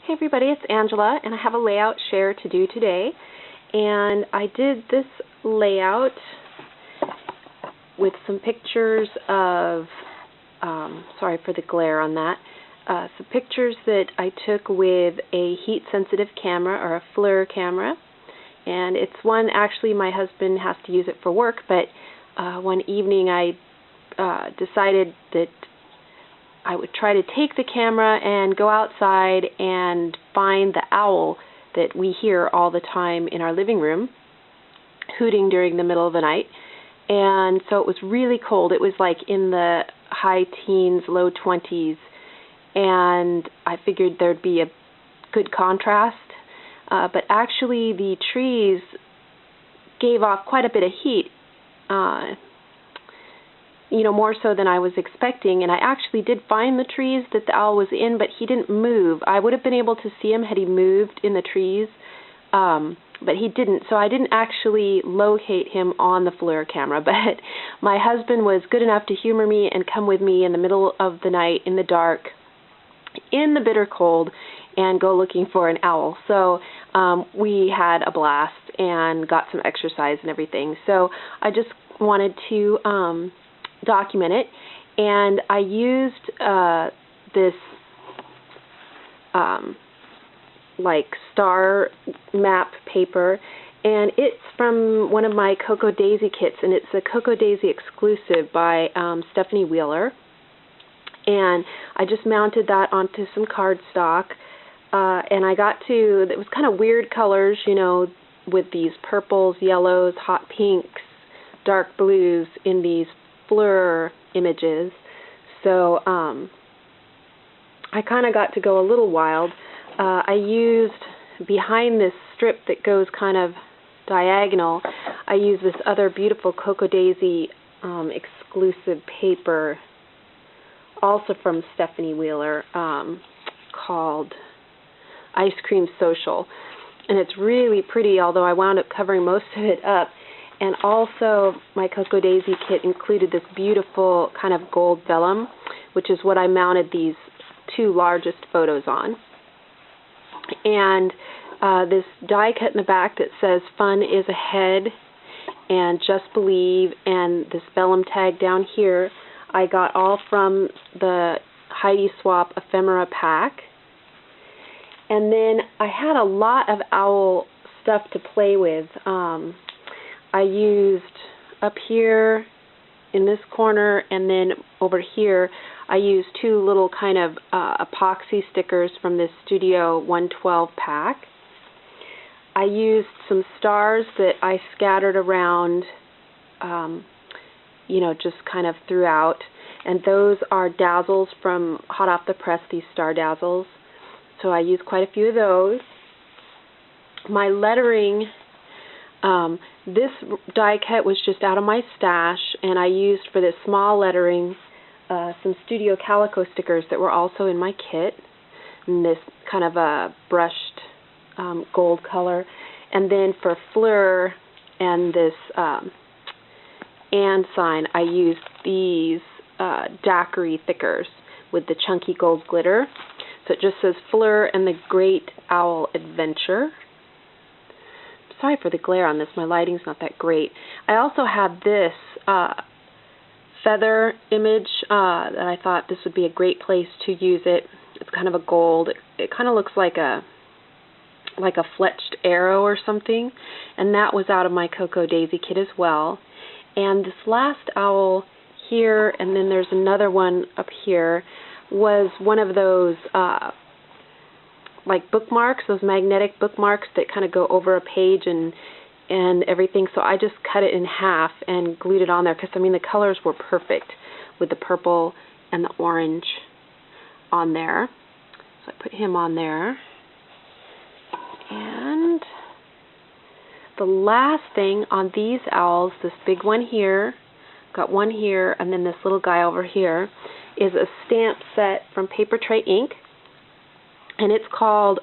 Hey everybody, it's Angela, and I have a layout share to do today. And I did this layout with some pictures of, sorry for the glare on that, some pictures that I took with a heat-sensitive camera, or a FLIR camera. And it's one, actually my husband has to use it for work, but one evening I decided that I would try to take the camera and go outside and find the owl that we hear all the time in our living room, hooting during the middle of the night. And so it was really cold. It was like in the high teens, low 20s, and I figured there'd be a good contrast. But actually the trees gave off quite a bit of heat, more so than I was expecting, and I actually did find the trees that the owl was in, but he didn't move. I would have been able to see him had he moved in the trees, but he didn't, so I didn't actually locate him on the FLIR camera, but my husband was good enough to humor me and come with me in the middle of the night, in the dark, in the bitter cold, and go looking for an owl. So we had a blast and got some exercise and everything. So I just wanted to document it, and I used this like star map paper, and it's from one of my Cocoa Daisy kits, and it's a Cocoa Daisy exclusive by Stephanie Wheeler. And I just mounted that onto some cardstock, and I got to, it was kind of weird colors, with these purples, yellows, hot pinks, dark blues in these FLIR images. So I kind of got to go a little wild. I used, behind this strip that goes kind of diagonal, I used this other beautiful Cocoa Daisy exclusive paper, also from Stephanie Wheeler, called Ice Cream Social. And it's really pretty, although I wound up covering most of it up. And also, my Cocoa Daisy kit included this beautiful kind of gold vellum, which is what I mounted these two largest photos on. And this die cut in the back that says "Fun is Ahead" and "Just Believe," and this vellum tag down here, I got all from the Heidi Swap Ephemera pack. And then I had a lot of owl stuff to play with. I used up here in this corner, and then over here I used two little kind of epoxy stickers from this Studio 112 pack. I used some stars that I scattered around, just kind of throughout, and those are dazzles from hot off the press, these star dazzles. So I used quite a few of those. My lettering, this die cut was just out of my stash, and I used for this small lettering some Studio Calico stickers that were also in my kit, in this kind of a brushed gold color. And then for FLIR and this and sign, I used these daiquiri thickers with the chunky gold glitter. So it just says FLIR and the Great Owl Adventure. Sorry for the glare on this, my lighting's not that great. I also have this feather image that I thought this would be a great place to use it. It's kind of a gold. It kind of looks like a fletched arrow or something, and that was out of my Cocoa Daisy kit as well. And this last owl here, and then there's another one up here, was one of those like bookmarks, those magnetic bookmarks that kind of go over a page and everything. So I just cut it in half and glued it on there because, the colors were perfect with the purple and the orange on there. So I put him on there. And the last thing on these owls, this big one here, got one here, and then this little guy over here, is a stamp set from Paper Tray Ink, and it's called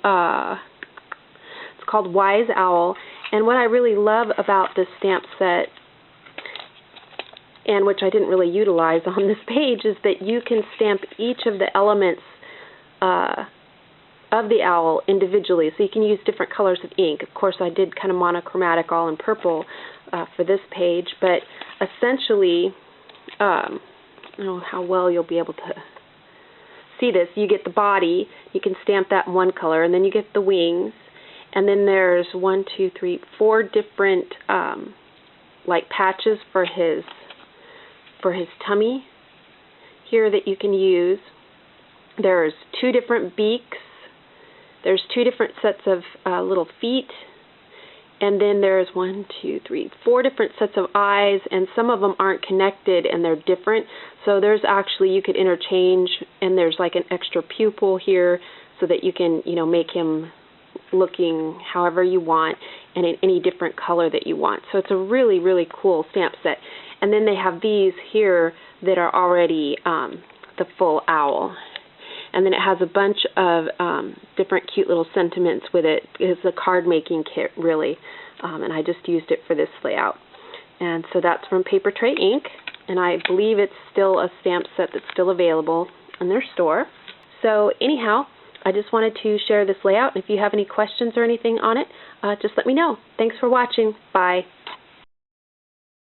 Wise Owl. And what I really love about this stamp set, and which I didn't really utilize on this page, is that you can stamp each of the elements of the owl individually, so you can use different colors of ink. Of course, I did kind of monochromatic all in purple for this page, but essentially, I don't know how well you'll be able to see this. You get the body, you can stamp that in one color, and then you get the wings, and then there's 4 different like patches for his tummy here that you can use. There's 2 different beaks. There's 2 different sets of little feet, and then there's 4 different sets of eyes, and some of them aren't connected and they're different. So there's actually, you could interchange, and there's like an extra pupil here so that you can, you know, make him looking however you want and in any different color that you want. So it's a really, really cool stamp set. And then they have these here that are already the full owl. And then it has a bunch of different cute little sentiments with it. It's a card making kit, really, and I just used it for this layout. And so that's from Paper Tray Ink, and I believe it's still a stamp set that's still available in their store. So anyhow, I just wanted to share this layout. If you have any questions or anything on it, just let me know. Thanks for watching. Bye.